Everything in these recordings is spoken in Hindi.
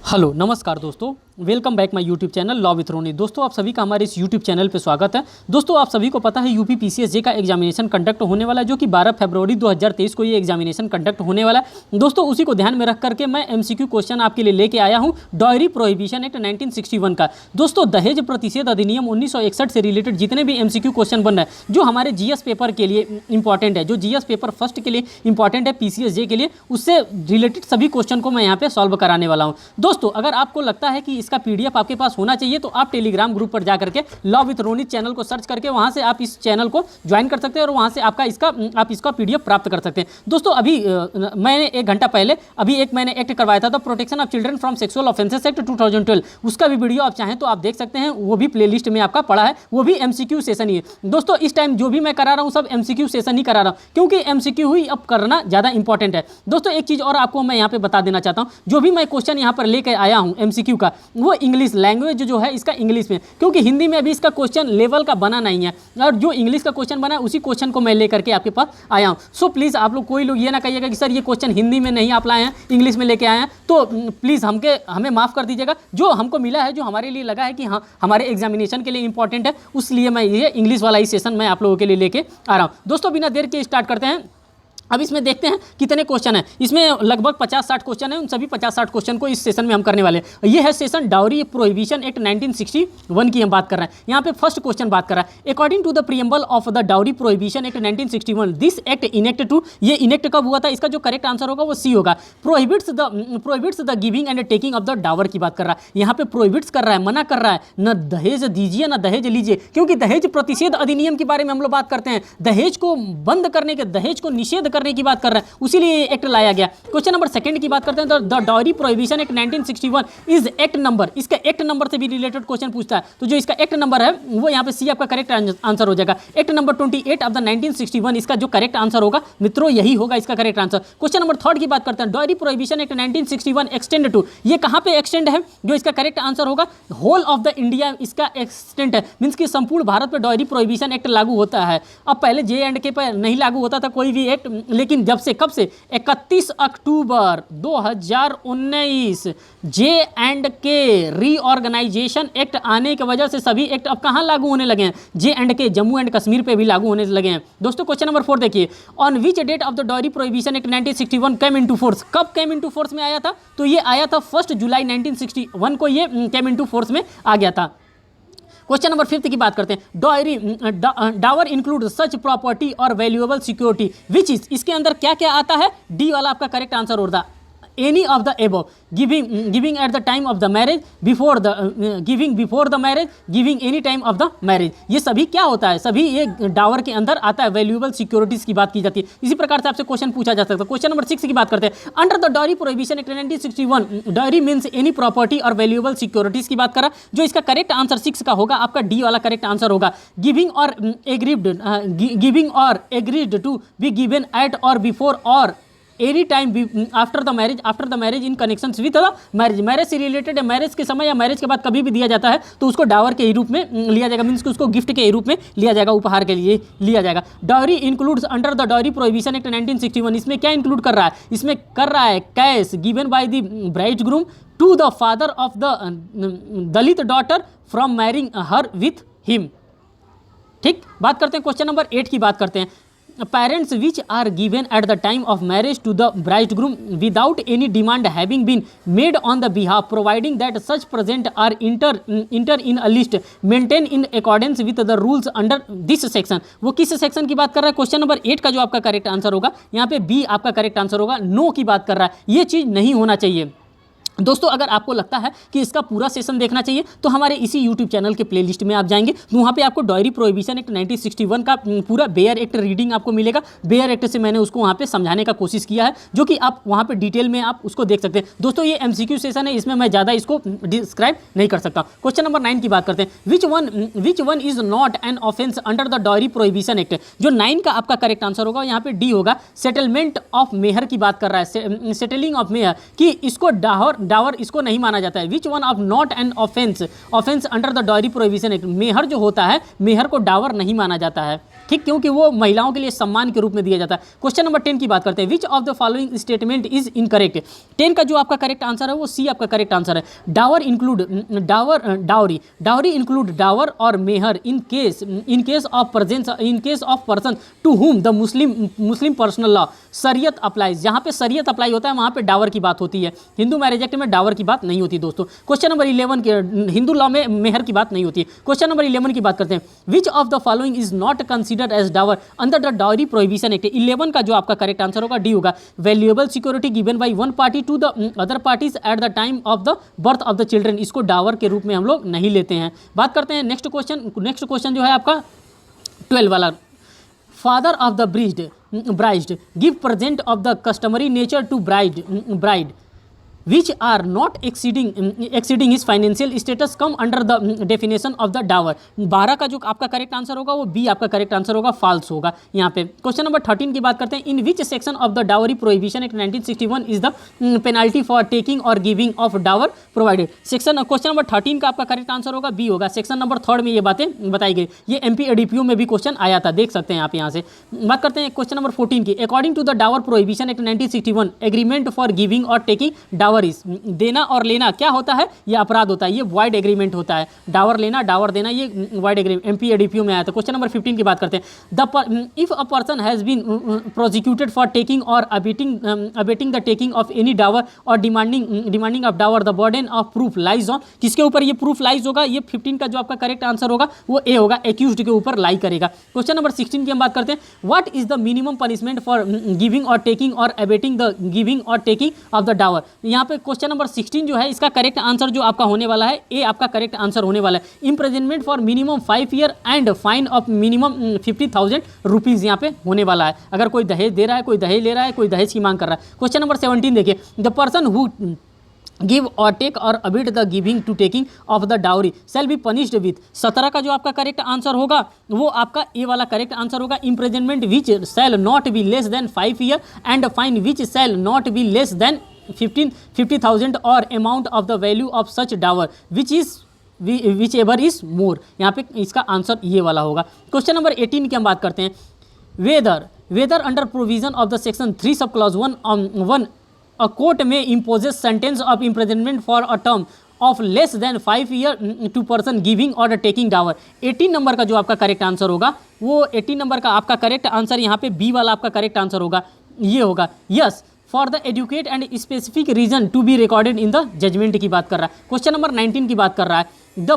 हेलो नमस्कार दोस्तों, welcome back my YouTube channel law with Roni. दोस्तों आप सभी का हमारे इस यूट्यूब चैनल पे स्वागत है। दोस्तों आप सभी को पता है यूपी पीसीएसजे का एग्जामिनेशन कंडक्ट होने वाला है, जो कि 12 फरवरी 2023 को ये एग्जामिनेशन कंडक्ट होने वाला है। दोस्तों उसी को ध्यान में रख करके मैं एमसीक्यू क्वेश्चन आपके लिए लेके आया हूँ डायरी प्रोहिबिशन एक्ट 1961 का। दोस्तों दहेज प्रतिषेध अधिनियम 1961 से रिलेटेड जितने भी एमसीक्यू क्वेश्चन बन रहे हैं, जो हमारे जीएस पेपर के लिए इंपॉर्टेंट है, जो जीएस पेपर फर्स्ट के लिए इंपॉर्टेंट है पीसीएसजे के लिए, उससे रिलेटेड सभी क्वेश्चन को मैं यहाँ पे सॉल्व कराने वाला हूँ। दोस्तों अगर आपको लगता है कि इसका पीडीएफ आपके पास होना चाहिए तो आप टेलीग्राम ग्रुप पर जाकर के लॉ विथ रोनी चैनल को सर्च करके वहां से आप इस चैनल को ज्वाइन कर सकते हैं और वहां से आप इसका पीडीएफ प्राप्त कर सकते हैं। दोस्तों अभी मैंने एक घंटा पहले मैंने एक्ट करवाया था, तो protection of children from sexual offences act 2012, उसका भी वीडियो आप चाहें तो आप देख सकते हैं, वो भी प्लेलिस्ट में आपका पड़ा है, वो भी एमसीक्यू सेशन ही है। दोस्तों इस टाइम जो भी मैं करा रहा हूँ सब एमसीक्यू सेशन ही करा रहा हूँ, क्योंकि एमसीक्यू ही अब करना ज़्यादा इंपॉर्टेंट है। दोस्तों एक चीज़ और आपको मैं यहाँ पे बता देना चाहता हूँ, जो भी मैं क्वेश्चन यहाँ पर लेकर आया हूँ एमसीक्यू का, वो इंग्लिश लैंग्वेज जो है इसका इंग्लिश में, क्योंकि हिंदी में अभी इसका क्वेश्चन लेवल का बना नहीं है, और जो इंग्लिश का क्वेश्चन बना है उसी क्वेश्चन को मैं लेकर के आपके पास आया हूँ। सो प्लीज़ आप लोग कोई लोग ये ना कहिएगा कि सर ये क्वेश्चन हिंदी में नहीं आप लाए हैं, इंग्लिश में लेके आए हैं, तो प्लीज़ हमें माफ़ कर दीजिएगा। जो हमको मिला है, जो हमारे लिए लगा है कि हाँ हमारे एग्जामिनेशन के लिए इंपॉर्टेंट है, उसलिए मैं ये इंग्लिश वाला ही सेशन मैं आप लोगों के लिए लेके आ रहा हूँ। दोस्तों बिना देर के स्टार्ट करते हैं। अब इसमें देखते हैं कितने क्वेश्चन हैं। इसमें लगभग 50-60 क्वेश्चन हैं, उन सभी 50-60 क्वेश्चन को इस सेशन में हम करने वाले हैं। ये है सेशन डाउरी प्रोहिबिशन एक्ट 1961 की हम बात कर रहे हैं। यहाँ पे फर्स्ट क्वेश्चन बात कर रहा है, according to the preamble of the dowry prohibition act 1961 this act enact to, ये इनेक्ट कब हुआ था, इसका जो करेक्ट आंसर होगा वो सी होगा। Prohibits the giving and taking of the dower की बात कर रहा है। यहाँ पे प्रोहिबिट्स कर रहा है, मना कर रहा है, न दहेज दीजिए न दहेज लीजिए, क्योंकि दहेज प्रतिषेध अधिनियम के बारे में हम लोग बात करते हैं, दहेज को बंद करने के, दहेज को निषेध करने की बात कर रहे हैं, उसीलिए एक्ट लाया गया। क्वेश्चन नंबर सेकंड की बात करते हैं, तो the dowry prohibition act 1961 is act number, इसका एक्ट नंबर से भी रिलेटेड क्वेश्चन पूछता है, तो जो इसका एक्ट नंबर है वो यहाँ पे सी आपका करेक्ट आंसर हो जाएगा। एक्ट नंबर 28 ऑफ द 1961, इसका जो करेक्ट आंसर होगा मित्रों यही होगा इसका correct answer. Question number third की बात करते हैं, dowry prohibition act 1961 extend to, ये कहां पे एक्सटेंड है, जो इसका करेक्ट आंसर होगा होल ऑफ द इंडिया इसका एक्सटेंड है, मींस कि संपूर्ण भारत पे डायरी प्रोहिबिशन एक्ट लागू होता है। अब पहले जे एंड के पर नहीं लागू होता था कोई भी एक्ट, लेकिन जब से, कब से, 31 October 2019 J and K reorganisation act आने की वजह से सभी एक्ट अब कहां लागू होने लगे हैं, जे एंड के, जम्मू एंड कश्मीर पे भी लागू होने लगे हैं। दोस्तों क्वेश्चन नंबर 4 देखिए, on which date of the dowry prohibition act 1961 came into force, कब केम इनटू फोर्स में आया था, तो ये आया था 1 जुलाई 1961 को ये केम इनटू फोर्स में आ गया था। क्वेश्चन नंबर 5 की बात करते हैं, डावर इंक्लूड सच प्रॉपर्टी और वैल्यूएबल सिक्योरिटी विच इज, इसके अंदर क्या क्या आता है, डी वाला आपका करेक्ट आंसर होता है। Any of the above, giving eight the time of the marriage, before the marriage, giving any time of the marriage, ये सभी क्या होता है, सभी ये डावर के अंदर आता है। वैल्यूएबल सिक्योरिटीज की बात की जाती है, इसी प्रकार से आपसे क्वेश्चन पूछा जा सकता है। क्वेश्चन नंबर 6 की बात करते हैं, under the dowry prohibition act 1961 diary means any property और वैल्यूएबल सिक्योरिटीज की बात करा, जो इसका करेक्ट आंसर 6 का होगा आपका डी वाला करेक्ट आंसर होगा। Giving or agreed to be given at or before or any time after the marriage in connection with the marriage से रिलेटेड है, मैरिज के समय या मैरिज के बाद कभी भी दिया जाता है तो उसको डावर के रूप में लिया जाएगा, मीन्स कि उसको गिफ्ट के रूप में लिया जाएगा, उपहार के लिए लिया जाएगा। Diary includes under the dowry prohibition act 1961, इसमें क्या इंक्लूड कर रहा है, इसमें कर रहा है cash given by the bridegroom to the father of the Dalit daughter from marrying her with him. ठीक, बात करते हैं क्वेश्चन नंबर 8 की बात करते हैं, parents which are given at the time of marriage to the bridegroom without any demand having been made on the behalf, providing that such present are enter in a list maintained in accordance with the rules under this section। वो किस सेक्शन की बात कर रहा है, क्वेश्चन नंबर 8 का जो आपका करेक्ट आंसर होगा यहाँ पे बी आपका करेक्ट आंसर होगा। नो की बात कर रहा है, ये चीज़ नहीं होना चाहिए। दोस्तों अगर आपको लगता है कि इसका पूरा सेशन देखना चाहिए तो हमारे इसी यूट्यूब चैनल के प्लेलिस्ट में आप जाएंगे, तो वहाँ पे आपको डायरी प्रोहिबिशन एक्ट 1961 का पूरा बेयर एक्ट रीडिंग आपको मिलेगा। बेयर एक्ट से मैंने उसको वहाँ पे समझाने का कोशिश किया है, जो कि आप वहाँ पे डिटेल में आप उसको देख सकते हैं। दोस्तों ये एमसीक्यू सेशन है, इसमें मैं ज़्यादा इसको डिस्क्राइब नहीं कर सकता। क्वेश्चन नंबर 9 की बात करते हैं, which one is not an offence under the dowry prohibition act, जो 9 का आपका करेक्ट आंसर होगा यहाँ पे डी होगा। सेटलमेंट ऑफ मेहर की बात कर रहा है, सेटलिंग ऑफ मेहर, कि इसको डावर इसको नहीं माना जाता है। Which one of not an offence under the dowry prohibition act, मेहर जो होता है मेहर को डावर नहीं माना जाता है। ठीक, क्योंकि वो महिलाओं के लिए सम्मान के रूप में दिया जाता है। क्वेश्चन नंबर 10 की बात करते हैं, which of the following statement is incorrect. 10 का जो आपका करेक्ट आंसर है वो सी आपका करेक्ट आंसर है। Dower include dowry include dower और मेहर in case of person to whom the Muslim personal law शरीयत अप्लाइज। जहाँ पे शरीयत अप्लाई होता है वहाँ पे डावर की बात होती है, हिंदू मैरिज एक्ट में डावर की बात नहीं होती दोस्तों। क्वेश्चन नंबर 11 के हिंदू लॉ में मेहर की बात नहीं होती है। क्वेश्चन नंबर 11 की बात करते हैं, which of the following is not considered as dower under the dowry prohibition act. 11 का जो आपका करेक्ट आंसर होगा डी होगा। Valuable security given by one party to the other parties at the time of the birth of the children, इसको डावर के रूप में हम लोग नहीं लेते हैं। बात करते हैं नेक्स्ट क्वेश्चन जो है आपका 12 वाला, father of the bride give present of the customary nature to bride which are not exceeding his financial status come under the definition of the dower। 12 का जो आपका करेक्ट आंसर होगा वो बी आपका करेक्ट आंसर होगा, फॉल्स होगा यहाँ पे। क्वेश्चन नंबर 13 की बात करते हैं, in which section of the dowry prohibition act 1961 is the penalty for taking और giving of dower provided. Question number 13 का आपका करेक्ट आंसर होगा बी होगा। सेक्शन नंबर 3 में ये बातें बताई गई, ये एमपी एडीपीओ में भी क्वेश्चन आया था, देख सकते हैं आप यहाँ से। बात करते हैं क्वेश्चन नंबर 14 की, according to the dower prohibition act 1961 agreement for giving और टेकिंग डावर इज। देना और लेना क्या होता है, ये अपराध होता है, ये वाइड एग्रीमेंट होता है। डावर लेना डावर देना ये वाइड एग्रीमेंट एमपी एडीपीओ में आया था। क्वेश्चन नंबर 15 की बात करते हैं, if a person has been prosecuted for taking और abetting the taking of any dower और demanding of dower the burden of proof lies on, किसके ऊपर ये प्रूफ लाइज होगा, ये 15 का जो आपका करेक्ट आंसर होगा वो ए होगा, एक्यूज्ड के ऊपर लाई करेगा। क्वेश्चन नंबर 16 की हम बात करते हैं, what is the minimum punishment for giving और टेकिंग और अबेटिंग द गिविंग और टेकिंग ऑफ द डावर। यहाँ पे क्वेश्चन नंबर 16 जो है इसका करेक्ट आंसर जो आपका होने वाला है ए आपका करेक्ट आंसर होने वाला है। Imprisonment for minimum 5 year and fine of minimum 50,000 rupees यहाँ पे होने वाला है, अगर कोई दहेज दे रहा है, कोई दहेज ले रहा है, कोई दहेज की मांग कर रहा है। क्वेश्चन नंबर 17 देखिए, the person who give or take or abet the giving to taking of the dowry shall be punished with. 17 का जो आपका करेक्ट आंसर होगा वो आपका ए वाला करेक्ट आंसर होगा। Imprisonment which shall not be less than 5 year and fine which shall not be less than 50,000 और amount of the value of such dower whichever is more. यहाँ पे इसका आंसर ये वाला होगा। क्वेश्चन नंबर 18 की हम बात करते हैं, whether under provision of the section 3 sub clause 1 a court में imposes sentence of imprisonment for a term of less than 5 year to person giving और टेकिंग डावर। 18 नंबर का जो आपका करेक्ट आंसर होगा वो 18 नंबर का आपका करेक्ट आंसर यहाँ पे बी वाला आपका करेक्ट आंसर होगा, ये होगा yes for the adequate and specific reason to be recorded in the judgement की बात कर रहा है। क्वेश्चन नंबर 19 की बात कर रहा है, the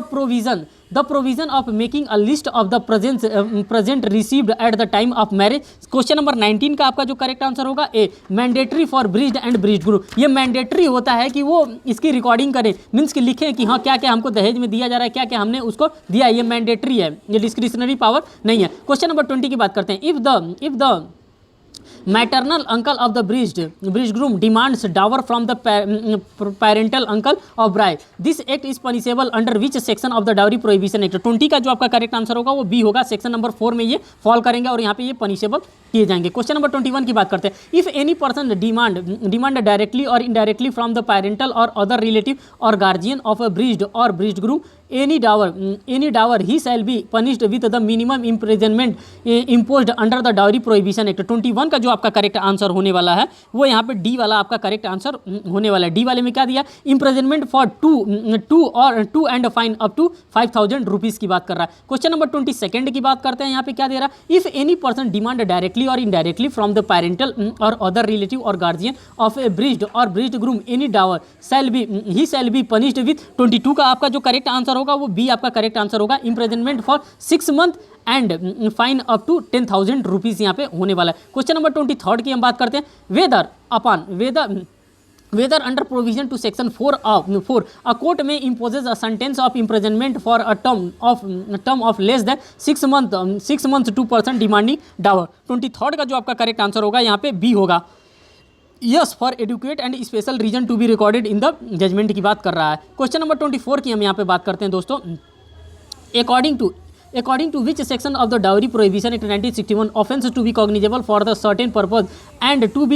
provision of making a list of the present received at the time of marriage. Question number 19 का आपका जो करेक्ट आंसर होगा A mandatory for bride and bride group. ये मैंडेटरी होता है कि वो इसकी रिकॉर्डिंग करें, मीन्स कि लिखें कि हाँ क्या क्या हमको दहेज में दिया जा रहा है, क्या क्या हमने उसको दिया, ये मैंडेटरी है, ये डिस्क्रिशनरी पावर नहीं है। क्वेश्चन नंबर 20 की बात करते हैं, if the maternal uncle of the bridegroom demands dower from the parental uncle of bride this act is punishable under which section of the dowry prohibition act. 20 का जो आपका करेक्ट आंसर होगा वो बी होगा, सेक्शन नंबर 4 में ये फॉल करेंगे और यहाँ पे ये पनिशेबल किए जाएंगे। क्वेश्चन नंबर 21 की बात करते हैं, if any person demand directly और इनडायरेक्टली फ्रॉम द पेरेंटल और अदर रिलेटिव और guardian of a bridegroom any dower he shall be punished with the minimum imprisonment imposed under the dowry prohibition act। 21 का जो आपका करेक्ट आंसर होने वाला है वो यहाँ पे डी वाला आपका करेक्ट आंसर होने वाला है। डी वाले में क्या दिया, imprisonment for two and fine up to 5,000 rupees की बात कर रहा है। क्वेश्चन नंबर 22 की बात करते हैं, यहाँ पे क्या दे रहा है, if any person demand directly और इनडायरेक्टली फ्रॉम द पेरेंटल और अदर रिलेटिव और guardian of a bridegroom any dower he shall be punished with. 22 का आपका जो करेक्ट आंसर होगा वो बी आपका करेक्ट आंसर होगा, imprisonment for 6 month and fine up to 10,000 rupees यहाँ पे होने वाला है। क्वेश्चन नंबर 23 की हम बात करते हैं, whether under provision to section 4 a court may imposes a sentence of imprisonment for a term of less than 6 months to person demanding dower। 23 का जो आपका करेक्ट आंसर होगा यहाँ पे बी होगा, yes for adequate and special reason to be recorded in the judgement की बात कर रहा है। क्वेश्चन नंबर 24 की हम यहाँ पे बात करते हैं दोस्तों, according to which section of the dowry prohibition act 1961 offence to be cognizable for the certain purpose and to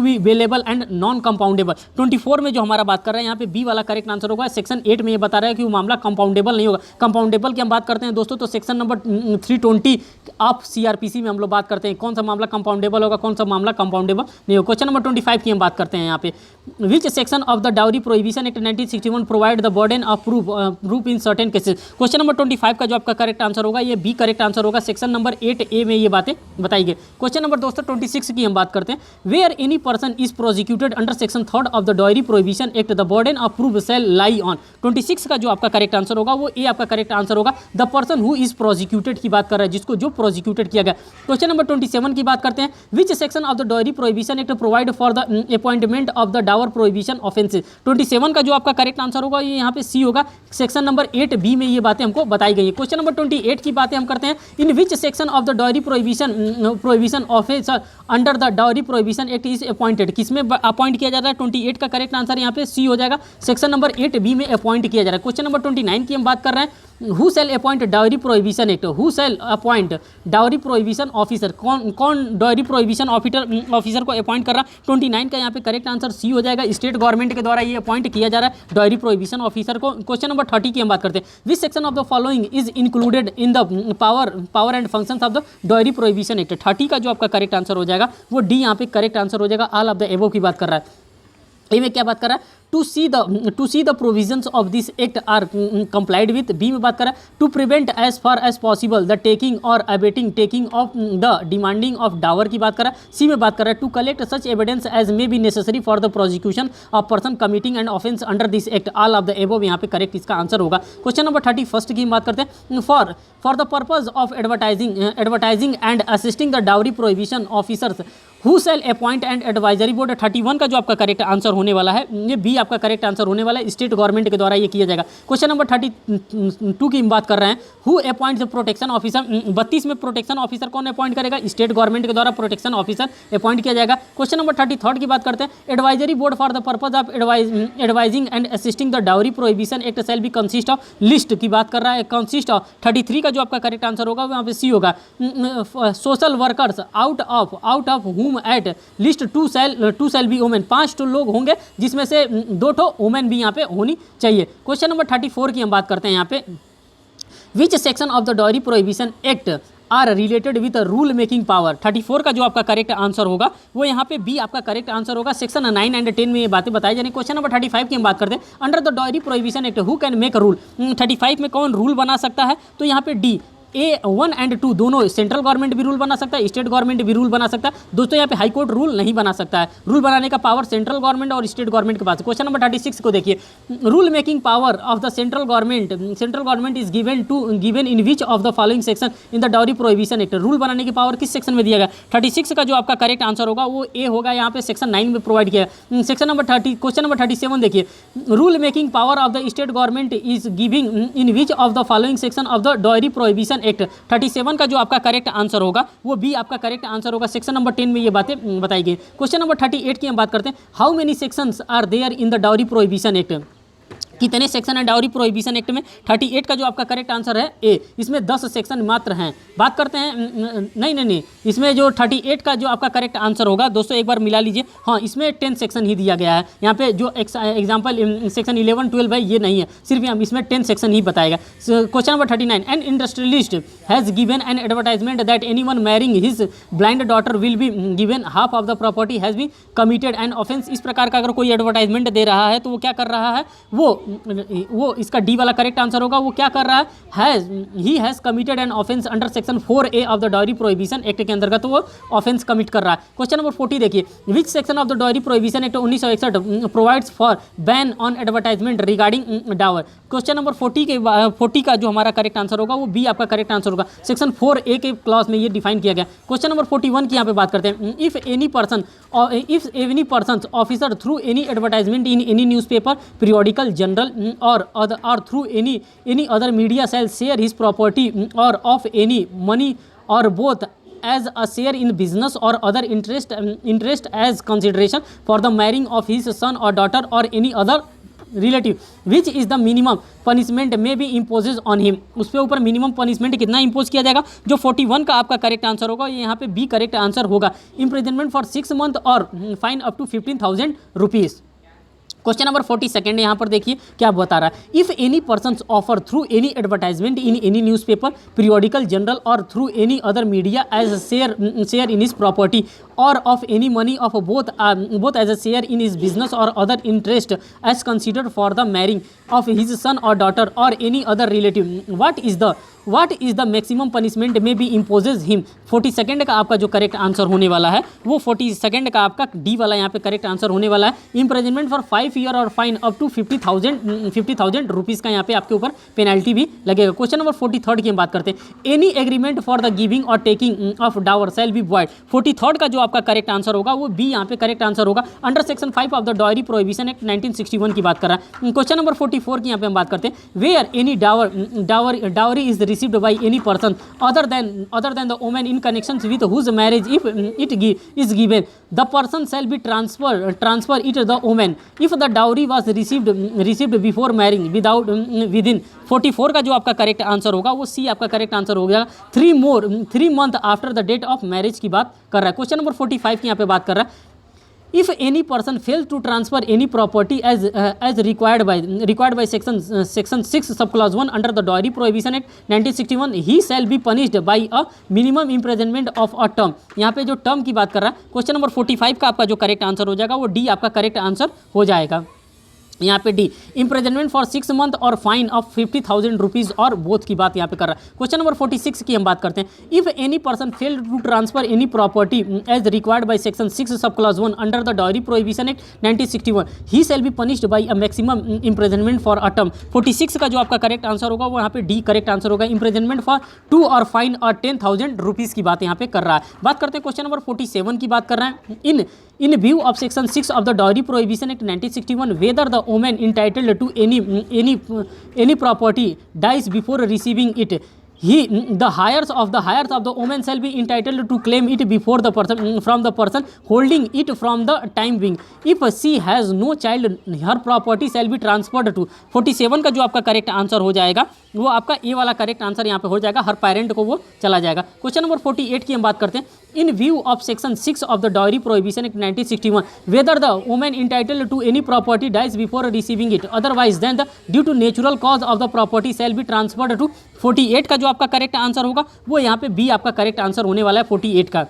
be bailable and non compoundable. 24 में जो हमारा बात कर रहा है यहाँ पे बी वाला करेक्ट आंसर होगा। सेक्शन 8 में ये बता रहा है कि वो मामला कंपाउंडेबल नहीं होगा। कंपाउंडेबल की हम बात करते हैं दोस्तों तो सेक्शन नंबर 320 ऑफ सीआरपीसी में हम लोग बात करते हैं कौन सा मामला कंपाउंडेबल होगा, कौन सा मामला कंपाउंडेबल नहीं होगा। क्वेश्चन नंबर 25 की हम बात करते हैं यहाँ पे, which section of the dowry prohibition act 1961 provide the burden of proof in certain cases. Question number 25 का जो आपका करेक्ट आंसर होगा ये बी करेक्ट आंसर होगा। सेक्शन नंबर 8A में ये बातें बताई गई। क्वेश्चन नंबर दोस्तों 26 की हम बात करते हैं, where any person is prosecuted under section 3 of the dowry prohibition act the burden of proof shall lie on. 26 का जो आपका करेक्ट आंसर होगा वो ए आपका करेक्ट आंसर होगा। The person who is prosecuted की बात कर रहा है, जिसको जो प्रोसिक्यूटेड किया गया। क्वेश्चन नंबर 27 की बात करते हैं, which section of the dowry prohibition act provide for the appointment of the dower prohibition offences. 27 का जो आपका करेक्ट आंसर होगा ये यहाँ पे सी होगा। सेक्शन नंबर 8B में ये बातें हमको बताई गई है। क्वेश्चन नंबर 28 की बातें हम करते हैं, in which section of the dowry prohibition officer under the dowry prohibition act is appointed. किसमें अपॉइंट किया जा रहा है? 28 का करेक्ट आंसर यहाँ पे सी हो जाएगा। सेक्शन नंबर 8B में अपॉइंट किया जा रहा है। क्वेश्चन नंबर 29 की हम बात कर रहे हैं, who shall appoint dowry prohibition act, who shall appoint dowry prohibition officer, कौन डाउरी प्रोहिबिशन ऑफिसर को अपॉइंट कर रहा है? 29 का यहाँ पे करेक्ट आंसर सी हो जाएगा। स्टेट गवर्नमेंट के द्वारा ये अपॉइंट किया जा रहा है डाउरी प्रोहिबिशन ऑफिसर को। क्वेश्चन नंबर 30 की हम बात करते हैं, which section of the following is included in the power and functions of the dowry prohibition act. 30 का जो आपका करेक्ट आंसर हो जाएगा वो डी यहाँ पे करेक्ट आंसर हो जाएगा। ऑल ऑफ द एबव की बात कर रहा है। ए में क्या बात कर रहा है? To see the provisions of this act are complied with. B में बात कर रहा है, to prevent as far as possible the taking और abetting taking of the demanding of dowry की बात कर रहा है। सी में बात कर रहा है, to collect such evidence as may be necessary for the prosecution of person committing and offence under this act. All of the above यहाँ पे करेक्ट इसका आंसर होगा। क्वेश्चन नंबर 31 की हम बात करते हैं, for the purpose of advertising and assisting the dowry prohibition officers who shall appoint and advisory board. 31 का जो आपका करेक्ट आंसर होने वाला है ये बी आपका करेक्ट आंसर होने वाला है। स्टेट गवर्नमेंट के द्वारा ये किया जाएगा। क्वेश्चन नंबर 32 की हम बात कर रहे हैं, who appoint the protection officer. 32 में प्रोटेक्शन ऑफिसर कौन अपॉइंट करेगा? स्टेट गवर्नमेंट के द्वारा प्रोटेक्शन ऑफिसर अपॉइंट किया जाएगा। क्वेश्चन नंबर 33 की बात करते हैं, advisory board for the purpose of advising and assisting the dowry prohibition act shall be consist of. List की बात कर रहा है, कंसिस्ट ऑफ। 33 का जो आपका करेक्ट आंसर होगा वहाँ पे सी होगा। Social workers out of whom at least two shall be women. 5 लोग होंगे जिसमें से 2 वुमेन भी यहाँ पे होनी चाहिए। क्वेश्चन नंबर 34 की हम बात करते हैं यहाँ पे, which section of the dowry prohibition act are related with rule making power. 34 का जो आपका करेक्ट आंसर होगा वो यहाँ पे बी आपका करेक्ट आंसर होगा। सेक्शन 9 एंड 10 में ये बातें बताई जाएंगी। क्वेश्चन नंबर 35 की हम बात करते हैं, under the dowry prohibition act who can make rule. 35 में कौन रूल बना सकता है? तो यहाँ पे डी A1 एंड 2 दोनों, सेंट्रल गवर्नमेंट भी रूल बना सकता है, स्टेट गवर्नमेंट भी रूल बना सकता है। दोस्तों यहाँ पे हाई कोर्ट रूल नहीं बना सकता है। रूल बनाने का पावर सेंट्रल गवर्नमेंट और स्टेट गवर्नमेंट के पास। क्वेश्चन नंबर 36 को देखिए, rule making power of the central government is given in which of the following section in the dowry prohibition act. Rule बनाने की पावर किस सेक्शन में दिया गया? 36 का जो आपका करेक्ट आंसर होगा वो ए होगा। यहाँ पे सेक्शन 9 में प्रोवाइड किया है। सेक्शन नंबर 30, क्वेश्चन नंबर 37 देखिए, rule making power of the state government is giving in which of the following section of the dowry prohibition act. 37 का जो आपका करेक्ट आंसर होगा वो बी आपका करेक्ट आंसर होगा। सेक्शन नंबर 10 में ये बातें बताई गई। क्वेश्चन नंबर 38 की हम बात करते हैं, how many sections are there in the dowry prohibition act. कितने सेक्शन है डाउरी प्रोहिबिशन एक्ट में? 38 का जो आपका करेक्ट आंसर है ए, इसमें 10 सेक्शन मात्र हैं। बात करते हैं, नहीं, इसमें जो 38 का जो आपका करेक्ट आंसर होगा दोस्तों एक बार मिला लीजिए। हाँ, इसमें 10 सेक्शन ही दिया गया है। यहाँ पे जो एग्जाम्पल सेक्शन 11, 12 है ये नहीं है, सिर्फ हम इसमें 10 सेक्शन ही बताएगा। Question number 39, N industrialist has given an advertisement that anyone marrying his blind daughter will be given half of the property has be committed an offence. इस प्रकार का अगर कोई एडवर्टाइजमेंट दे रहा है तो वो क्या कर रहा है? वो इसका डी वाला करेक्ट आंसर होगा। वो क्या कर रहा है? He has committed N offence under section 4A of the dowry prohibition act के अंतर्गत वो ऑफेंस कमिट कर रहा है। क्वेश्चन नंबर 40 देखिए, which section of the dowry prohibition act 1961 provides for ban on advertisement regarding dowry. Question number 40 का जो हमारा करेक्ट आंसर होगा वो बी आपका करेक्ट आंसर होगा। सेक्शन 4A के क्लॉज में ये डिफाइन किया गया। क्वेश्चन नंबर 41 की यहाँ पे बात करते हैं, if any person officer through any advertisement in any newspaper, periodical, general or through any other media shall share his property or of any money or both as a share in business or other interest as consideration for the marrying of his son or daughter or any other relative which is the minimum punishment में बी इम्पोजेज ऑन हिम, उस पर ऊपर मिनिमम पनिशमेंट कितना इंपोज किया जाएगा, जो 41 का आपका करेक्ट आंसर होगा, ये यहाँ पे बी करेक्ट आंसर होगा। Imprisonment for 6 month or fine up to 15,000 rupees. Question number 42 यहाँ पर देखिए क्या बता रहा है। If any person offer through any advertisement in any newspaper, periodical, journal or through any other media as share in his property or of any money of both as a share in his business or other interest as considered for the marrying of his son और डॉटर और any other relative, what is the maximum punishment में बी इम्पोजेज हिम। 42 का आपका जो करेक्ट आंसर होने वाला है वो 42 का आपका डी वाला यहाँ पे करेक्ट आंसर होने वाला है। इम्प्रिजनमेंट फॉर 5 ईयर और फाइन अप टू 50,000 रुपीज़ का यहाँ पे आपके ऊपर पेनल्टी भी लगेगा। क्वेश्चन नंबर 43 की हम बात करते हैं। Any agreement for the giving और taking of dowry shall be void. 43 का जो आपका करेक्ट आंसर होगा वो बी यहाँ पे करेक्ट आंसर होगा। Under section 5 of the dowry prohibition act 1961 की बात कर रहा है। क्वेश्चन नंबर 44 की यहाँ पे हम बात करते हैं। Where any dowry is received by any person other than the woman in connections with whose marriage if is given, the person shall be transfer it to the woman if the dowry was received before marrying within 44 का जो आपका करेक्ट आंसर होगा वो सी आपका करेक्ट आंसर हो गया। 3 month after the date of marriage की बात कर रहा है। क्वेश्चन नंबर 45 की यहाँ पे बात कर रहा है। If any person fails to transfer any property as required by section 6 subclause 1 under the Dowry Prohibition Act 1961, he shall be punished by a minimum imprisonment of a term। यहाँ पे जो टर्म की बात कर रहा है, क्वेश्चन नंबर 45 का आपका जो करेक्ट आंसर हो जाएगा वो डी आपका करेक्ट आंसर हो जाएगा। यहाँ पे D imprisonment for 6 month or fine of 50,000 rupees और बोथ की बात यहाँ पे कर रहा है। क्वेश्चन नंबर 46 की हम बात करते हैं। If any person fail to transfer any property as required by section 6 sub clause 1 under the dowry prohibition act 1961, he shall be punished by a maximum imprisonment for a term. 46 का जो आपका करेक्ट आंसर होगा वो यहाँ पे डी करेक्ट आंसर होगा। इम्प्रिजनमेंट फॉर 2 और फाइन और 10,000 रुपीज़ की बात यहाँ पे कर रहा है। बात करते हैं क्वेश्चन नंबर 47 की बात कर रहे हैं। In view of section 6 of the Dowry Prohibition Act 1961, whether the woman entitled to any property dies before receiving it, the heirs of the woman shall be entitled to claim it before the person from the person holding it from the time being. If she has no child, her property shall be transferred to। 47 का जो आपका करेक्ट आंसर हो जाएगा वो आपका ए वाला करेक्ट आंसर यहाँ पे हो जाएगा, हर पेरेंट को वो चला जाएगा। क्वेश्चन नंबर 48 की हम बात करते हैं। In view of section 6 of the dowry prohibition act 1961, whether the woman entitled to any property dies before receiving it, otherwise than the due to natural cause of the property shall be transferred to. 48 का जो आपका करेक्ट आंसर होगा वो यहाँ पे बी आपका करेक्ट आंसर होने वाला है 48 का।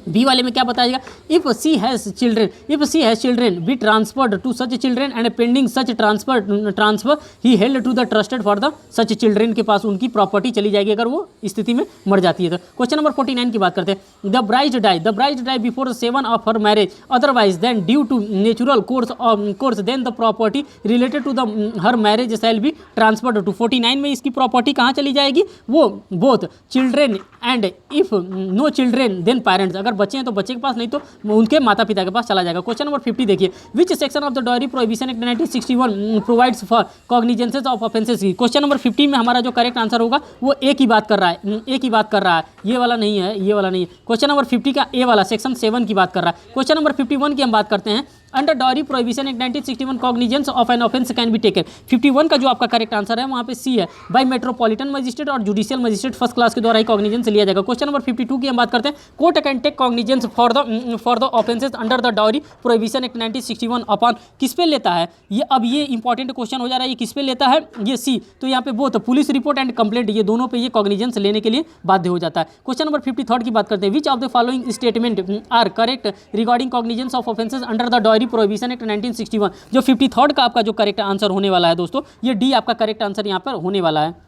बी वाले में क्या बताएगा। If she has children be transferred to such children and pending such transfer he held to the trusted for the such children के पास उनकी प्रॉपर्टी चली जाएगी अगर वो स्थिति में मर जाती है तो। क्वेश्चन नंबर 49 की बात करते हैं। The bride die before 7 of her marriage, otherwise than due to natural course then the property related to the her marriage shall be transferred to. 49 में इसकी प्रॉपर्टी कहाँ चली जाएगी, वो both children and if no children then parents, अगर बच्चे हैं तो बच्चे के पास, नहीं तो उनके माता पिता के पास चला जाएगा। क्वेश्चन नंबर 50 देखिए। Which section of the dowry prohibition act 1961 provides for cognizances of offences की। क्वेश्चन नंबर 50 में हमारा जो करेक्ट आंसर होगा वो ए की बात कर रहा है, ए की बात कर रहा है, ये वाला नहीं है, ये वाला नहीं है। क्वेश्चन नंबर 50 का ए वाला सेक्शन 7 की बात कर रहा है। क्वेश्चन नंबर 51 की हम बात करते हैं। Under diary prohibition act 1961 cognizance of an offence can be taken. 51 का जो आपका करेक्ट आंसर है वहाँ पे सी है, बाय मेट्रोपॉलिटन मजिस्ट्रेट और जुडिशियल मजिस्ट्रेट फर्स्ट क्लास के द्वारा ही कॉग्निजेंस लिया जाएगा। क्वेश्चन नंबर 52 की हम बात करते हैं। Court can take cognizance for the offences under the dowry prohibition act 1961 upon, किस पे लेता है ये, अब ये इंपॉर्टेंट क्वेश्चन हो जा रहा है, ये किस पे लेता है, ये सी। तो यहाँ पे both police report and complaint, ये दोनों पे ये कॉग्निजेंस लेने के लिए बाध्य हो जाता है। क्वेश्चन नंबर 53 की बात करते हैं। Which of the following statement are correct regarding cognizance of offences under the dowry prohibition act 1961। जो 53 का आपका जो करेक्ट आंसर होने वाला है दोस्तों, ये डी आपका करेक्ट आंसर यहाँ पर होने वाला है।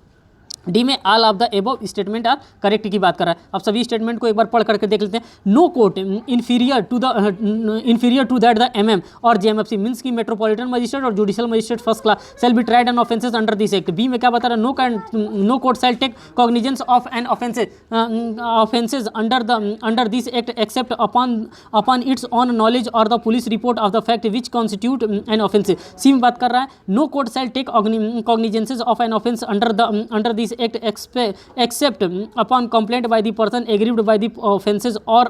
डी में all of the above statement are correct की बात कर रहा है। अब सभी स्टेटमेंट को एक बार पढ़ करके देख लेते हैं। No court inferior to that the MM or JMFC means की मेट्रोपॉलिटन मजिस्ट्रेट और judicial magistrate first class shall be tried and offences under this act. B में क्या बता रहा है, no court shall take cognizance of an offences under this act except upon its own knowledge or the police report of the fact which constitute an offence. C में बात कर रहा है no court shall take cognizances of an offence under this act except upon complaint by the person aggrieved by the offences or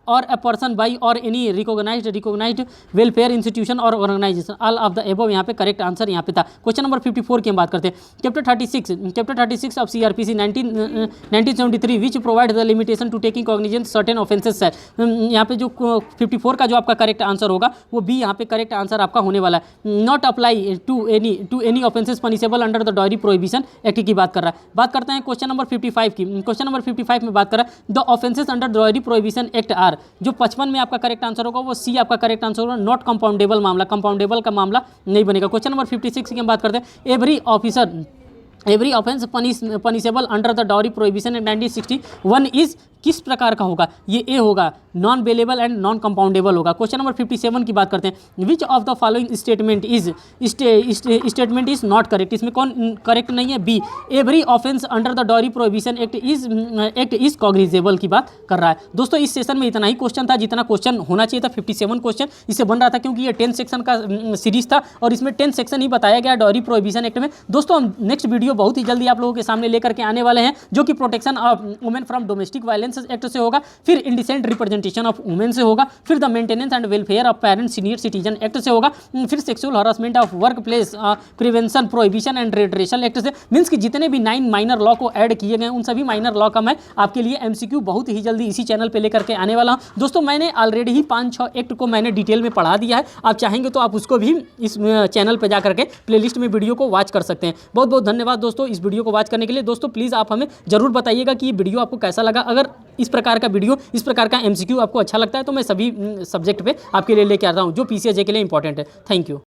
or a person by or any recognised welfare institution or organisation, all of the above यहाँ पे करेक्ट आंसर यहाँ पे था। क्वेश्चन नंबर 54 की हम बात करते हैं। Chapter 36 of CrPC 1973 which provide the limitation to taking cognizance certain offences है। यहाँ पे जो 54 का जो आपका करेक्ट आंसर होगा वो बी यहाँ पे करेक्ट आंसर आपका होने वाला है। Not apply to any offences punishable under the dowry prohibition act की बात कर रहा है। बात करते हैं क्वेश्चन नंबर 55 की। क्वेश्चन नंबर 55 में बात कर रहा है the offences under dowry prohibition act are, जो 55 में आपका करेक्ट आंसर होगा वो सी आपका करेक्ट आंसर होगा। नॉट कंपाउंडेबल मामला, कंपाउंडेबल का मामला नहीं बनेगा। क्वेश्चन नंबर 56 की हम बात करते हैं every offence punishable under the dowry prohibition in 1961 is किस प्रकार का होगा? ये ए होगा, non bailable and non compoundable होगा। क्वेश्चन नंबर 57 की बात करते हैं। Which of the following statement is not correct, इसमें कौन करेक्ट नहीं है? B, every offence under the dowry prohibition act is cognizable की बात कर रहा है। दोस्तों इस सेशन में इतना ही क्वेश्चन था जितना क्वेश्चन होना चाहिए था। 57 क्वेश्चन इससे बन रहा था क्योंकि ये 10 सेक्शन का सीरीज था और इसमें 10 सेक्शन ही बताया गया डॉरी प्रोहिबिशन एक्ट में। दोस्तों हम नेक्स्ट वीडियो बहुत ही जल्दी आप लोगों के सामने लेकर के आने वाले हैं जो कि protection of women from domestic violence act से होगा, फिर इंडिसेंट रिप्रेजेंटेशन ऑफ वुमेन से होगा, फिर the maintenance and welfare of parent senior citizen act से होगा, फिर sexual harassment of workplace prevention prohibition and redressal act से। मीन्स कि जितने भी 9 माइनर लॉ को ऐड किए गए उन सभी माइनर लॉ का मैं आपके लिए एमसीक्यू बहुत ही जल्दी इसी चैनल पे लेकर के आने वाला हूं। दोस्तों मैंने ऑलरेडी ही 5-6 एक्ट को मैंने डिटेल में पढ़ा दिया है, आप चाहेंगे तो आप उसको भी इस चैनल पर जाकर के प्लेलिस्ट में वीडियो को वॉच कर सकते हैं। बहुत बहुत धन्यवाद दोस्तों इस वीडियो को वॉच करने के लिए। दोस्तों प्लीज़ आप हमें जरूर बताइएगा कि ये वीडियो आपको कैसा लगा। अगर इस प्रकार का वीडियो, इस प्रकार का एमसीक्यू आपको अच्छा लगता है तो मैं सभी सब्जेक्ट पे आपके लिए लेके आता हूँ जो पीसीएस के लिए इंपॉर्टेंट है। Thank you.